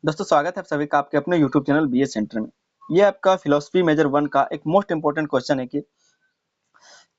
दोस्तों स्वागत है आप सभी का आपके अपने YouTube चैनल बीए सेंटर में। ये आपका फिलॉसफी मेजर 1 का एक मोस्ट इंपोर्टेंट क्वेश्चन है कि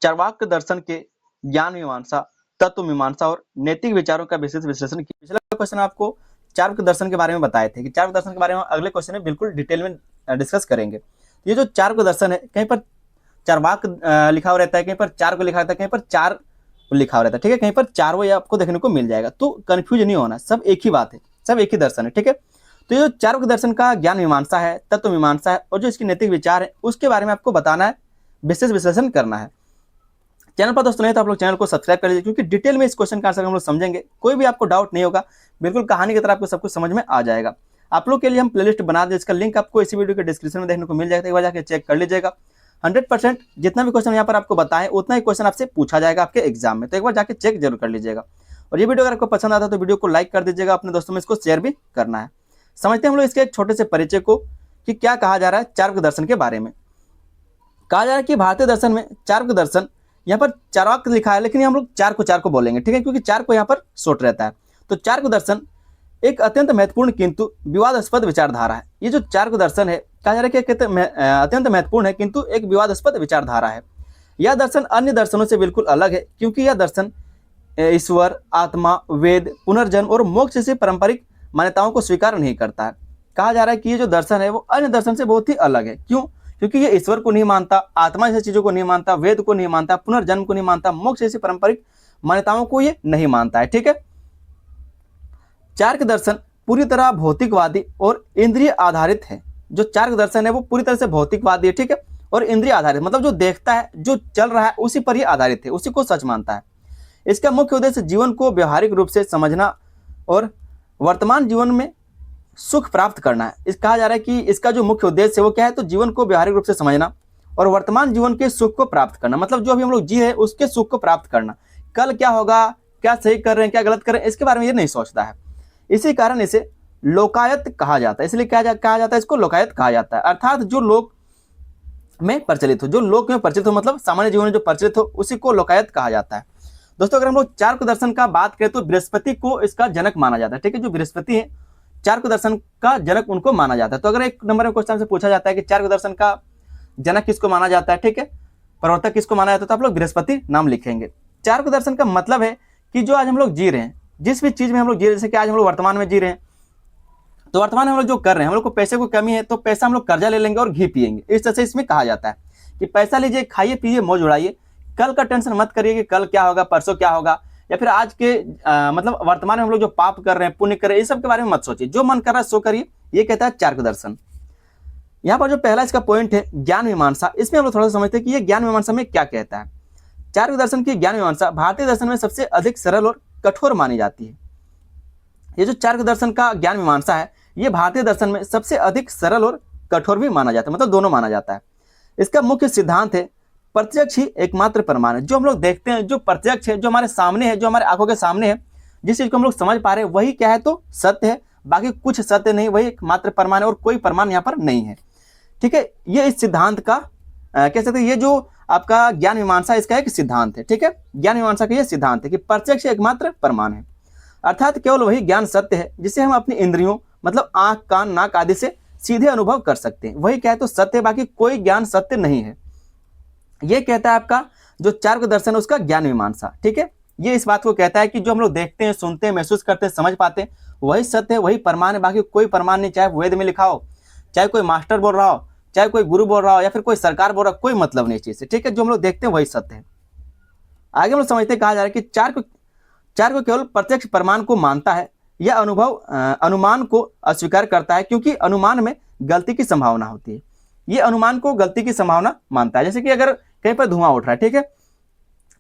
चार्वाक दर्शन के ज्ञान मीमांसा, तत्व मीमांसा और नैतिक विचारों का विशेष विश्लेषण किया। पिछला क्वेश्चन आपको चार्वाक दर्शन के बारे में बताए थे कि चार्वाक दर्शन के बारे में अगले क्वेश्चन में बिल्कुल डिटेल में डिस्कस करेंगे। ये जो चार्वाक दर्शन है, कहीं पर चार्वाक लिखा हुआ रहता है, कहीं पर चार को लिखा रहता है, कहीं पर चार लिखा हुआ रहता है, ठीक है। कहीं पर चारों ये आपको देखने को मिल जाएगा, तो कंफ्यूज नहीं होना, सब एक ही बात है, सब एक ही दर्शन है, ठीक है। तो ये जो चार्वाक दर्शन का ज्ञान मीमांसा है, तत्व मीमांसा है और जो इसके नैतिक विचार है उसके बारे में आपको बताना है, विशेष विश्लेषण करना है। चैनल पर दोस्तों नहीं तो आप लोग चैनल को सब्सक्राइब कर लीजिए, क्योंकि डिटेल में इस क्वेश्चन का आंसर हम लोग समझेंगे, कोई भी आपको डाउट नहीं होगा, बिल्कुल कहानी की तरह आपको सब कुछ समझ में आ जाएगा। आप लोग के लिए हम प्लेलिस्ट बना दें, इसका लिंक आपको इसी वीडियो के डिस्क्रिप्शन में देखने को मिल जाएगा, एक बार जाकर चेक कर लीजिएगा। 100% जितना भी क्वेश्चन यहाँ पर आपको बताएं उतना ही क्वेश्चन आपसे पूछा जाएगा आपके एग्जाम में, तो एक बार जाके चेक जरूर कर लीजिएगा। और ये वीडियो अगर आपको पसंद आता है तो वीडियो को लाइक कर दीजिएगा, अपने दोस्तों में इसको शेयर भी करना है। समझते हैं हम लोग इसके एक छोटे से परिचय को कि क्या कहा जा रहा है चार्वाक दर्शन के बारे में। कहा जा रहा है कि भारतीय दर्शन में चार्वाक दर्शन, यहाँ पर चार्वाक लिखा है लेकिन हम लोग चार को बोलेंगे, ठीक है, क्योंकि चार को यहाँ पर शॉर्ट रहता है। तो चार्वाक दर्शन एक अत्यंत महत्वपूर्ण किंतु विवादास्पद विचारधारा है। ये जो चार्वाक दर्शन है, कहा जा रहा है कि अत्यंत महत्वपूर्ण है किंतु एक विवादास्पद विचारधारा है। यह दर्शन अन्य दर्शनों से बिल्कुल अलग है, क्योंकि यह दर्शन ईश्वर, आत्मा, वेद, पुनर्जन्म और मोक्ष जैसे पारंपरिक मान्यताओं को स्वीकार नहीं करता है। कहा जा रहा है कि ये जो दर्शन है वो अन्य दर्शन से बहुत ही अलग है। क्यों? क्योंकि ये ईश्वर को नहीं मानता, आत्मा जैसी चीजों को नहीं मानता, वेद को नहीं मानता, पुनर्जन्म को नहीं मानता, मोक्ष जैसी पारंपरिक मान्यताओं को ये नहीं मानता है, ठीक है। चार्वाक दर्शन पूरी तरह भौतिकवादी और इंद्रिय आधारित है। जो चार्वाक दर्शन है वो पूरी तरह से भौतिकवादी है, ठीक है, और इंद्रिय आधारित, मतलब जो देखता है, जो चल रहा है उसी पर ही आधारित है, उसी को सच मानता है। इसका मुख्य उद्देश्य जीवन को व्यवहारिक रूप से समझना और वर्तमान जीवन में सुख प्राप्त करना है। इस कहा जा रहा है कि इसका जो मुख्य उद्देश्य है वो क्या है, तो जीवन को व्यवहारिक रूप से समझना और वर्तमान जीवन के सुख को प्राप्त करना, मतलब जो अभी हम लोग जी रहे हैं उसके सुख को प्राप्त करना। कल क्या होगा, क्या सही कर रहे हैं, क्या गलत कर रहे हैं, इसके बारे में ये नहीं सोचता है। इसी कारण इसे लोकायत कहा जाता है। इसलिए क्या कहा जाता है, इसको लोकायत कहा जाता है, अर्थात जो लोक में प्रचलित हो, जो लोक में प्रचलित हो, मतलब सामान्य जीवन में जो प्रचलित हो उसी को लोकायत कहा जाता है। दोस्तों अगर हम लोग चार्वाक दर्शन का बात करें तो बृहस्पति को इसका जनक माना जाता है, ठीक है। जो बृहस्पति है चार्वाक दर्शन का जनक उनको माना जाता है। तो अगर एक नंबर में क्वेश्चन से पूछा जाता है कि चार्वाक दर्शन का जनक किसको माना जाता है, ठीक है, प्रवर्तक किसको माना जाता है, तो आप लोग बृहस्पति नाम लिखेंगे। चार्वाक दर्शन का मतलब है कि जो आज हम लोग जी रहे हैं, जिस भी चीज में हम लोग जी रहे हैं, जैसे कि आज हम लोग वर्तमान में जी रहे हैं, तो वर्तमान में हम लोग जो कर रहे हैं, हम लोग को पैसे को कमी है तो पैसा हम लोग कर्जा ले लेंगे और घी पिएंगे। इस तरह से इसमें कहा जाता है कि पैसा लीजिए, खाइए पिए, मौज उड़ाइए, कल का टेंशन मत करिए कि कल क्या होगा, परसों क्या होगा, या फिर आज के मतलब वर्तमान में हम लोग जो पाप कर रहे हैं, पुण्य कर रहे हैं, इस सब के बारे में मत सोचिए, जो मन कर रहा है सो करिए। ये कहता है चार्वाक दर्शन। यहाँ पर जो पहला इसका पॉइंट है ज्ञान मीमांसा, इसमें हम लोग थोड़ा सा समझते हैं कि ये ज्ञान मीमांसा में क्या कहता है। चार्वाक दर्शन की ज्ञान मीमांसा भारतीय दर्शन में सबसे अधिक सरल और कठोर मानी जाती है। ये जो चार्वाक दर्शन का ज्ञान मीमांसा है, ये भारतीय दर्शन में सबसे अधिक सरल और कठोर भी माना जाता है, मतलब दोनों माना जाता है। इसका मुख्य सिद्धांत है प्रत्यक्ष ही एकमात्र प्रमाण है। जो हम लोग देखते हैं, जो प्रत्यक्ष है, जो हमारे सामने है, जो हमारे आंखों के सामने है, जिस चीज को हम लोग समझ पा रहे हैं वही क्या है, तो सत्य है, बाकी कुछ सत्य नहीं, वही एकमात्र प्रमाण है और कोई प्रमाण यहाँ पर नहीं है, ठीक है। ये इस सिद्धांत का कह सकते हैं, ये जो आपका ज्ञान मीमांसा इसका एक सिद्धांत है, ठीक है। ज्ञान मीमांसा का यह सिद्धांत है कि प्रत्यक्ष एकमात्र प्रमाण है, अर्थात केवल वही ज्ञान सत्य है जिसे हम अपनी इंद्रियों, मतलब आंख, कान, नाक आदि से सीधे अनुभव कर सकते हैं, वही क्या है, तो सत्य है, बाकी कोई ज्ञान सत्य नहीं है। ये कहता है आपका जो चार्वाक दर्शन है उसका ज्ञान मीमांसा, ठीक है। ये इस बात को कहता है कि जो हम लोग देखते हैं, सुनते हैं, महसूस करते हैं, समझ पाते हैं, वही सत्य है, वही प्रमाण है, बाकी कोई प्रमाण नहीं, चाहे वेद में लिखा हो, चाहे कोई मास्टर बोल रहा हो, चाहे कोई गुरु बोल रहा हो, या फिर कोई सरकार बोल रहा हो, कोई मतलब नहीं चीज से, ठीक है। जो हम लोग देखते हैं वही सत्य है। आगे हम लोग समझते हैं, कहा जा रहा है कि चार्वाक केवल प्रत्यक्ष प्रमाण को मानता है, यह अनुमान को अस्वीकार करता है, क्योंकि अनुमान में गलती की संभावना होती है। ये अनुमान को गलती की संभावना मानता है। जैसे कि अगर कहीं पर धुआं उठ रहा है, ठीक है,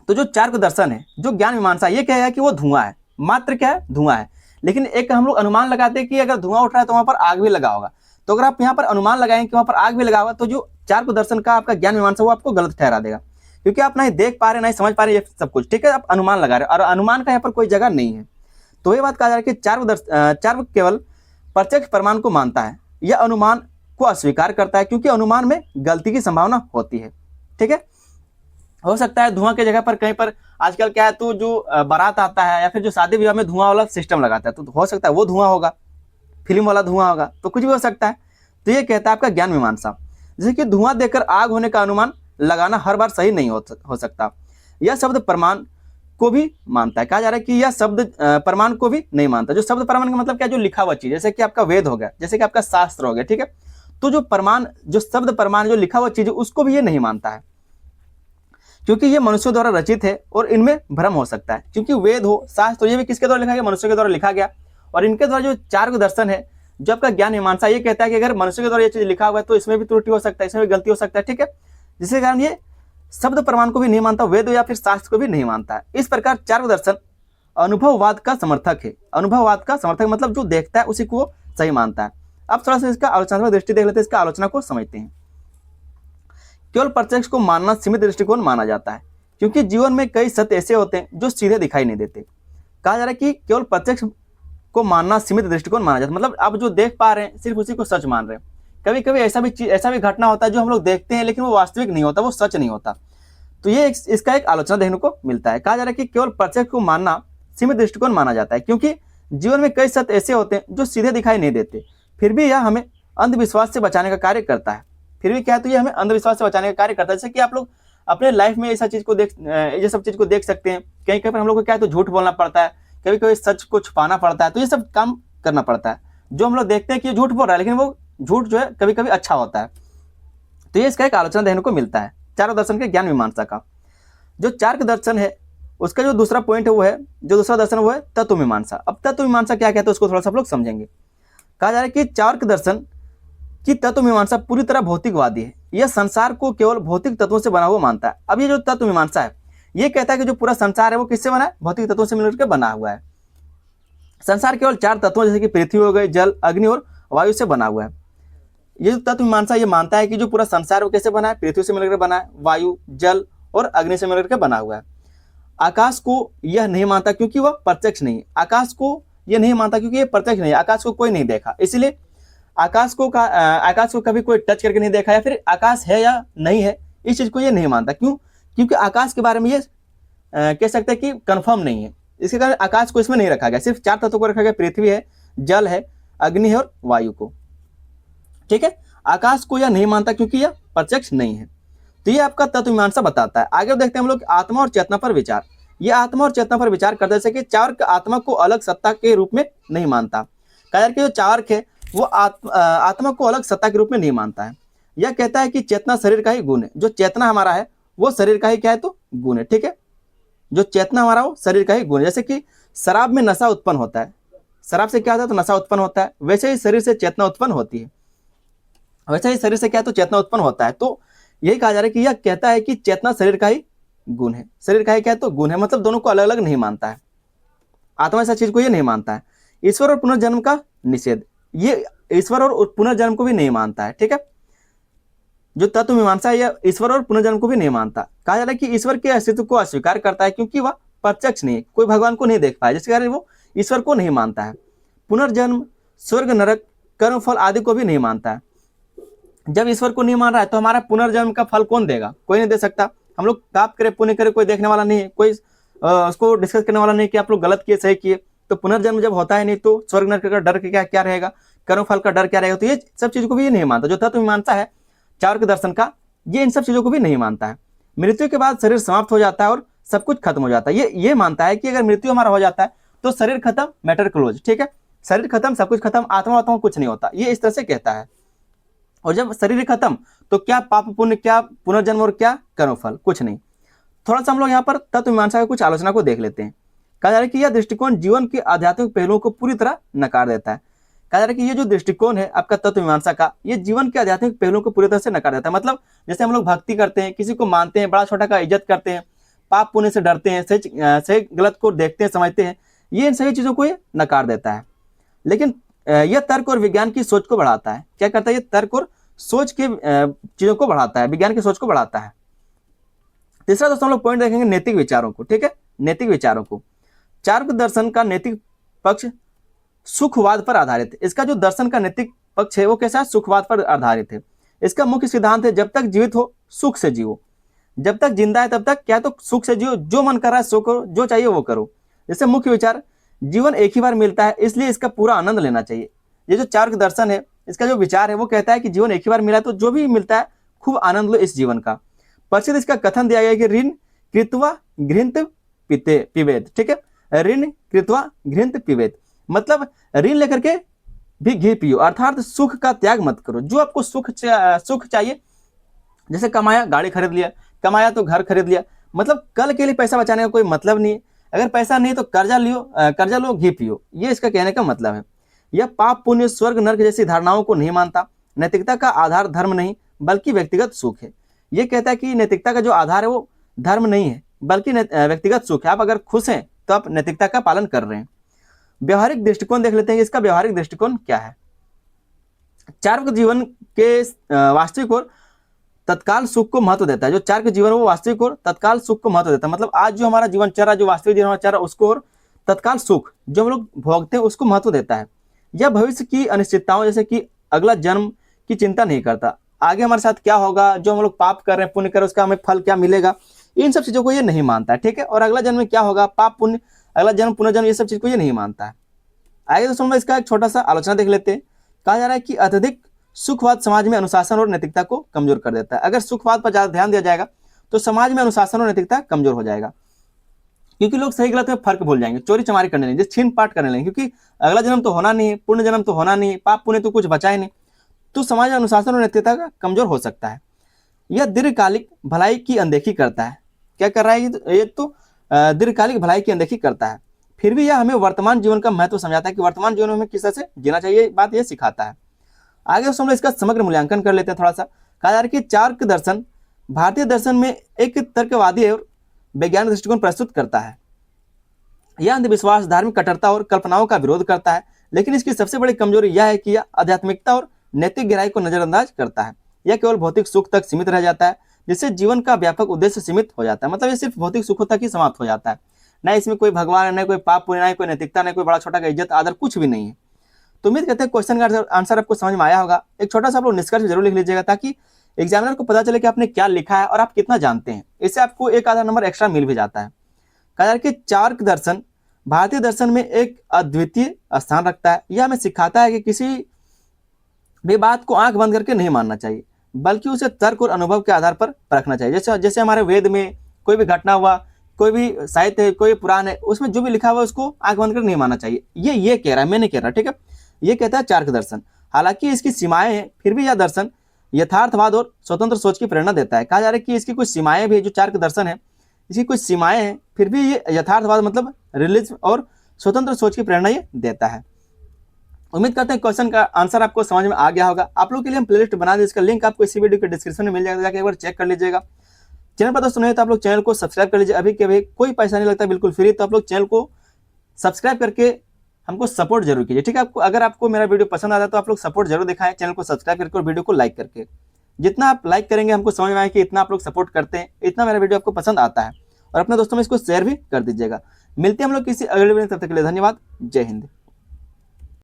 तो जो चार्वाक दर्शन है, जो ज्ञान मीमांसा, ये कहेगा कि वो धुआं है, मात्र क्या है, धुआं है। लेकिन एक हम लोग अनुमान लगाते हैं कि अगर धुआं उठ रहा है तो वहां पर आग भी लगा होगा, तो अगर आप यहाँ पर अनुमान लगाएंगे कि वहां पर आग भी लगा होगा, तो जो चार्वाक दर्शन का आपका ज्ञान मीमांसा वो आपको गलत ठहरा देगा, क्योंकि आप नहीं देख पा रहे, नहीं समझ पा रहे ये सब कुछ, ठीक है, आप अनुमान लगा रहे, और अनुमान का यहाँ पर कोई जगह नहीं है। तो ये बात कहा जा रहा है कि चार्वाक केवल प्रत्यक्ष प्रमाण को मानता है, यह अनुमान को अस्वीकार करता है, क्योंकि अनुमान में गलती की संभावना होती है, ठीक है। हो सकता है धुआं की जगह पर कहीं पर आजकल क्या है, तो जो बारात आता है या फिर जो शादी विवाह में धुआं वाला सिस्टम लगाता है, तो हो सकता है वो धुआं होगा, फिल्म वाला धुआं होगा, तो कुछ भी हो सकता है। तो ये कहता है आपका ज्ञान मीमांसा, जैसे कि धुआं देखकर आग होने का अनुमान लगाना हर बार सही नहीं हो सकता। यह शब्द प्रमाण को भी मानता है। कहा जा रहा है कि यह शब्द प्रमाण को भी नहीं मानता। जो शब्द प्रमाण का मतलब क्या, जो लिखा हुआ चीज, जैसे कि आपका वेद हो गया, जैसे कि आपका शास्त्र हो गया, ठीक है। तो जो प्रमाण, जो शब्द प्रमाण, जो लिखा हुआ चीज है, उसको भी ये नहीं मानता है, क्योंकि ये मनुष्यों द्वारा रचित है और इनमें भ्रम हो सकता है। क्योंकि वेद हो, शास्त्र, तो ये भी किसके द्वारा लिखा गया, मनुष्य के द्वारा लिखा गया। और इनके द्वारा जो चार्क दर्शन है, जो आपका ज्ञान मीमांसा, ये कहता है कि अगर मनुष्य के द्वारा ये चीज लिखा हुआ है तो इसमें भी त्रुटि हो सकता है, इसमें भी गलती हो सकता है, ठीक है। जिसके कारण ये शब्द प्रमाण को भी नहीं मानता, वेद या फिर शास्त्र को भी नहीं मानता है। इस प्रकार चार्क दर्शन अनुभववाद का समर्थक है। अनुभववाद का समर्थक मतलब जो देखता है उसी को वो सही मानता है। अब थोड़ा सा इसका आलोचनात्मक दृष्टि देख लेते हैं, इसका आलोचना को समझते हैं। केवल प्रत्यक्ष को मानना सीमित दृष्टिकोण माना जाता है, क्योंकि जीवन में कई सत्य ऐसे होते हैं जो सीधे दिखाई नहीं देते। कहा जा रहा है कि केवल प्रत्यक्ष को मानना सीमित दृष्टिकोण माना जाता है, मतलब आप जो देख पा रहे हैं सिर्फ उसी को सच मान रहे हैं। कभी कभी ऐसा भी घटना होता है जो हम लोग देखते हैं लेकिन वो वास्तविक नहीं होता, वो सच नहीं होता। तो ये इसका एक आलोचना देखने को मिलता है। कहा जा रहा है कि केवल प्रत्यक्ष को मानना सीमित दृष्टिकोण माना जाता है, क्योंकि जीवन में कई सत्य ऐसे होते हैं जो सीधे दिखाई नहीं देते, फिर भी यह हमें अंधविश्वास से बचाने का कार्य करता है। फिर भी क्या है, तो ये हमें अंधविश्वास से बचाने का कार्य करता है। जैसे कि आप लोग अपने लाइफ में ऐसा चीज को ये सब चीज को देख सकते हैं। कहीं कहीं पर हम लोग को क्या है, तो झूठ बोलना पड़ता है, कभी कभी सच को छुपाना पड़ता है, तो ये सब काम करना पड़ता है। जो हम लोग देखते हैं कि ये झूठ बोल रहा है, लेकिन वो झूठ जो है कभी कभी अच्छा होता है। तो ये इसका एक आलोचना देखने को मिलता है चारों दर्शन के ज्ञान मीमांसा का। जो चार्क दर्शन है उसका जो दूसरा पॉइंट है वो है, जो दूसरा दर्शन वो है तत्व मीमांसा। अब तत्व मीमांसा क्या कहते हैं उसको थोड़ा सा आप लोग समझेंगे। कहा जा रहा है कि चार्क दर्शन की तत्व मीमांसा पूरी तरह भौतिकवादी है। यह संसार को केवल भौतिक तत्वों से बना हुआ मानता है। अब ये जो तत्व मीमांसा है ये कहता है कि जो पूरा संसार है वो किससे बना है, भौतिक तत्वों से मिलकर बना हुआ है। संसार केवल 4 तत्वों जैसे कि पृथ्वी हो गई, जल, अग्नि और वायु से बना हुआ है। ये जो तत्व मीमांसा ये मानता है कि जो पूरा संसार वो कैसे बना है, पृथ्वी से मिलकर बना है, वायु, जल और अग्नि से मिलकर बना हुआ है। आकाश को यह नहीं मानता क्योंकि वह प्रत्यक्ष नहीं है। आकाश को यह नहीं मानता क्योंकि यह प्रत्यक्ष नहीं है, आकाश को कोई नहीं देखा, इसलिए आकाश को कभी कोई टच करके नहीं देखा, या फिर आकाश है या नहीं है इस चीज को ये नहीं मानता। क्यों? क्योंकि आकाश के बारे में ये कह सकते हैं कि कंफर्म नहीं है। इसके कारण आकाश को इसमें नहीं रखा गया, सिर्फ 4 तत्वों को रखा गया, पृथ्वी है, जल है, अग्नि है और वायु को, ठीक है। आकाश को यह नहीं मानता क्योंकि यह प्रत्यक्ष नहीं है। तो ये आपका तत्व मीमांसा बताता है। आगे देखते हैं हम लोग आत्मा और चेतना पर विचार। ये आत्मा और चेतना पर विचार करते हैं कि चार्क आत्मा को अलग सत्ता के रूप में नहीं मानता। कहा कि जो चार्क है वो आत्मा को अलग सत्ता के रूप में नहीं मानता है। यह कहता है कि चेतना शरीर का ही गुण है। जो चेतना हमारा है वो शरीर का ही क्या है, तो गुण है, ठीक है। जो चेतना हमारा वो शरीर का ही गुण है। जैसे कि शराब में नशा उत्पन्न होता है, शराब से क्या होता है, तो नशा उत्पन्न होता है, वैसे ही शरीर से चेतना उत्पन्न होती है, वैसे ही शरीर से क्या है, तो चेतना उत्पन्न होता है। तो यही कहा जा रहा है कि यह कहता है कि चेतना शरीर का ही गुण है, शरीर का ही क्या है, तो गुण है, मतलब दोनों को अलग अलग नहीं मानता है। आत्मा ऐसा चीज को ये नहीं मानता है। ईश्वर और पुनर्जन्म का निषेध, ये ईश्वर और पुनर्जन्म को भी नहीं मानता है, ठीक है। जो तत्व मीमांसा है यह ईश्वर और पुनर्जन्म को भी नहीं मानता। कहा जा रहा है कि ईश्वर के अस्तित्व को अस्वीकार करता है क्योंकि वह प्रत्यक्ष नहीं है, कोई भगवान को नहीं देख पाया, जिसके कारण वो ईश्वर को नहीं मानता है। पुनर्जन्म, स्वर्ग, नरक, कर्म फल आदि को भी नहीं मानता है। जब ईश्वर को नहीं मान रहा है तो हमारा पुनर्जन्म का फल कौन देगा, कोई नहीं दे सकता। हम लोग पाप करे पुण्य करे कोई देखने वाला नहीं है, कोई उसको डिस्कस करने वाला नहीं कि आप लोग गलत किए सही किए। तो पुनर्जन्म जब होता है नहीं तो स्वर्ग नरक का डर क्या क्या रहेगा, कर्म फल का डर क्या रहेगा। तो ये सब चीजों को भी ये नहीं मानता। जो तत्व मीमांसा है चार्क दर्शन का, ये इन सब चीजों को भी नहीं मानता है। मृत्यु के बाद शरीर समाप्त हो जाता है और सब कुछ खत्म हो जाता है। ये मानता है कि अगर मृत्यु हमारा हो जाता है तो शरीर खत्म, मैटर क्लोज, ठीक है। शरीर खत्म, सब कुछ खत्म, आत्मा कुछ नहीं होता, ये इस तरह से कहता है। और जब शरीर खत्म तो क्या पाप पुण्य, क्या पुनर्जन्म और क्या कर्मफल, कुछ नहीं। थोड़ा सा हम लोग यहाँ पर तत्व मीमांसा की कुछ आलोचना को देख लेते हैं। कहा जा रहा है कि यह दृष्टिकोण जीवन के आध्यात्मिक पहलुओं को पूरी तरह नकार देता है। कहा जा रहा है कि ये जो दृष्टिकोण है आपका तत्व मीमांसा का, ये जीवन के आध्यात्मिक पहलुओं को पूरी तरह से नकार देता है। मतलब जैसे हम लोग भक्ति करते हैं, किसी को मानते हैं, बड़ा छोटा का इज्जत करते हैं, पाप पुण्य से डरते हैं, सही गलत को देखते हैं, समझते हैं, ये इन सभी चीजों को ये नकार देता है। लेकिन यह तर्क और विज्ञान की सोच को बढ़ाता है। क्या करता है, ये तर्क और सोच के चीजों को बढ़ाता है, विज्ञान की सोच को बढ़ाता है। तीसरा दोस्तों हम लोग पॉइंट देखेंगे नैतिक विचारों को, ठीक है। नैतिक विचारों को, चार्क दर्शन का नैतिक पक्ष सुखवाद पर आधारित है। इसका जो दर्शन का नैतिक पक्ष है वो कैसा है, सुखवाद पर आधारित है। इसका मुख्य सिद्धांत है जब तक जीवित हो सुख से जियो, जब तक जिंदा है तब तक क्या तो सुख से जियो, जो मन कर रहा है सो करो, जो चाहिए वो करो। जैसे मुख्य विचार, जीवन एक ही बार मिलता है इसलिए इसका पूरा आनंद लेना चाहिए। ये जो चार्वाक दर्शन है, इसका जो विचार है वो कहता है कि जीवन एक ही बार मिला, तो जो भी मिलता है खूब आनंद लो इस जीवन का। प्रसिद्ध इसका कथन दिया गया कि ऋण कृत्वा घृत पिबेत, ठीक है, ऋण कृत्वा घृत पिबेत, मतलब ऋण लेकर के भी घी पियो, अर्थात सुख का त्याग मत करो। जो आपको सुख चाहिए, जैसे कमाया गाड़ी खरीद लिया, कमाया तो घर खरीद लिया, मतलब कल के लिए पैसा बचाने का कोई मतलब नहीं है। अगर पैसा नहीं तो कर्जा लो घी पियो, ये इसका कहने का मतलब है। यह पाप पुण्य स्वर्ग नरक जैसी धारणाओं को नहीं मानता। नैतिकता का आधार धर्म नहीं बल्कि व्यक्तिगत सुख है। ये कहता है कि नैतिकता का जो आधार है वो धर्म नहीं है बल्कि व्यक्तिगत सुख है। आप अगर खुश हैं तो आप नैतिकता का पालन कर रहे हैं। व्यवहारिक दृष्टिकोण देख लेते हैं, इसका व्यवहारिक दृष्टिकोण क्या है। चार्वाक जीवन के वास्तविक और तत्काल सुख को महत्व देता है। जो चार्वाक जीवन वो वास्तविक और तत्काल सुख को महत्व देता है, मतलब आज जो हमारा जीवन चल रहा है, जो वास्तविक जीवन हमारा चल रहा है उसको, और तत्काल सुख जो हम लोग भोगते हैं उसको महत्व देता है। यह भविष्य की अनिश्चितताओं जैसे कि अगला जन्म की चिंता नहीं करता। आगे हमारे साथ क्या होगा, जो हम लोग पाप कर रहे हैं पुण्य कर रहे हैं उसका हमें फल क्या मिलेगा, इन सब चीजों को ये नहीं मानता है, ठीक है। और अगला जन्म में क्या होगा, पाप पुण्य, अगला जन्म पुनर्जन्म, ये सब चीज को ये नहीं मानता है। आगे दोस्तों इसका एक छोटा सा आलोचना देख लेते हैं। कहा जा रहा है कि अत्यधिक सुखवाद समाज में अनुशासन और नैतिकता को कमजोर कर देता है। अगर सुखवाद पर ज्यादा ध्यान दिया जाएगा तो समाज में अनुशासन और नैतिकता कमजोर हो जाएगा, क्योंकि लोग सही गलत में फर्क भूल जाएंगे, चोरी चमारी करने लगेंगे, छीन पाट करने लगेंगे, क्योंकि अगला जन्म तो होना नहीं है, पुण्य जन्म तो होना नहीं है, पाप पुण्य तो कुछ बचा ही नहीं, तो समाज में अनुशासन और नैतिकता का कमजोर हो सकता है। यह दीर्घकालिक भलाई की अनदेखी करता है। क्या कर रहा है ये तो दीर्घकालिक भलाई की अनदेखी करता है। फिर भी यह हमें वर्तमान जीवन का महत्व समझाता है कि वर्तमान जीवन में हमें किस तरह से जीना चाहिए, बात यह सिखाता है। आगे दोस्तों हम इसका समग्र मूल्यांकन कर लेते हैं थोड़ा सा। कहा जा रहा है कि चार्वाक दर्शन भारतीय दर्शन में एक तर्कवादी और वैज्ञानिक दृष्टिकोण प्रस्तुत करता है। यह अंधविश्वास, धार्मिक कट्टरता और कल्पनाओं का विरोध करता है, लेकिन इसकी सबसे बड़ी कमजोरी यह है कि यह आध्यात्मिकता और नैतिक गहराई को नजरअंदाज करता है। यह केवल भौतिक सुख तक सीमित रह जाता है, जिससे जीवन का व्यापक उद्देश्य सीमित हो जाता है। मतलब ये सिर्फ भौतिक सुखों तक ही समाप्त हो जाता है, न इसमें कोई भगवान, न कोई पाप पुण्य, न कोई नैतिकता, न कोई बड़ा छोटा का इज्जत आदर, कुछ भी नहीं है। तो उम्मीद करते हैं क्वेश्चन का आंसर आपको समझ में आया होगा। एक छोटा सा आप लोग निष्कर्ष जरूर लिख लीजिएगा, ताकि एग्जामिनर को पता चले कि आपने क्या लिखा है और आप कितना जानते हैं। इससे आपको एक आधा नंबर एक्स्ट्रा मिल भी जाता है। कहा जा रहा है कि चार्वाक दर्शन भारतीय दर्शन में एक अद्वितीय स्थान रखता है। यह हमें सिखाता है कि किसी भी बात को आंख बंद करके नहीं मानना चाहिए, बल्कि उसे तर्क और अनुभव के आधार पर परखना चाहिए। जैसे हमारे वेद में कोई भी घटना हुआ, कोई भी साहित्य है, कोई पुराण है, उसमें जो भी लिखा हुआ है उसको आंख बंद कर नहीं मानना चाहिए। ये कह रहा है, मैं नहीं कह रहा, ठीक है। ये कहता है चार्वाक दर्शन। हालांकि इसकी सीमाएं हैं, फिर भी यह दर्शन यथार्थवाद और स्वतंत्र सोच की प्रेरणा देता है। कहा जा रहा है कि इसकी कुछ सीमाएं भी, जो चार्वाक दर्शन है इसकी कुछ सीमाएं हैं, फिर भी ये यथार्थवाद मतलब रियलिज्म और स्वतंत्र सोच की प्रेरणा ये देता है। उम्मीद करते हैं क्वेश्चन का आंसर आपको समझ में आ गया होगा। आप लोग के लिए हम प्लेलिस्ट बना दें, इसका लिंक आपको इसी वीडियो के डिस्क्रिप्शन में मिल जाएगा, जाके एक बार चेक कर लीजिएगा। चैनल पर दोस्तों नहीं तो आप लोग चैनल को सब्सक्राइब कर लीजिए, अभी के अभी, कोई पैसा नहीं लगता, बिल्कुल फ्री। तो आप लोग चैनल को सब्सक्राइब करके हमको सपोर्ट जरूर कीजिए, ठीक है। अगर आपको मेरा वीडियो पसंद आता है तो आप लोग सपोर्ट जरूर दिखाएं, चैनल को सब्सक्राइब करके और वीडियो को लाइक करके। जितना आप लाइक करेंगे हमको समझ में आए कि इतना आप लोग सपोर्ट करते हैं, इतना मेरा वीडियो आपको पसंद आता है। और अपने दोस्तों में इसको शेयर भी कर दीजिएगा। मिलते हैं हम लोग किसी अगले वीडियो में, तब तक के लिए धन्यवाद। जय हिंद।